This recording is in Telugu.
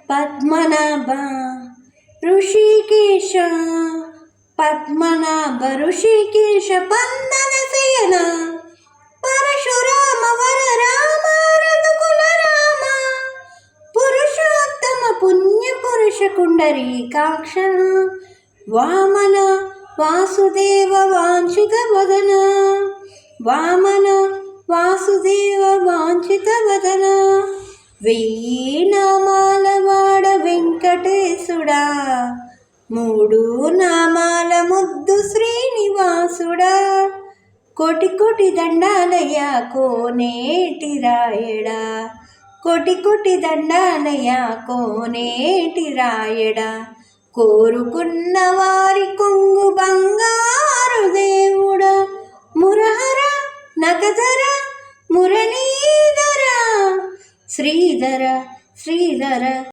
పద్మనాభ ఋషికేశ పద్మనాభ ఋషికేశ పందన శయన పరశురామ వర రామ రఘుకుల రామ పురుషోత్తమ పుణ్య పురుష కుండరీకాక్ష వామన వాసుదేవ వాంఛిత వదన వామన వాసుదేవ వాంఛిత వదన వెయ్యి నామాల వాడ వెంకటేశుడా మూడు నామాల ముద్దు శ్రీనివాసుడా కోటి కోటి దండాలయ కోనేటి రాయడా కోటి కోటి దండాలయ కోనేటి రాయడా కోరుకున్న వారి కొంగు బంగారు దేవుడా మురహర నగధర మురళీధర శ్రీధర శ్రీధర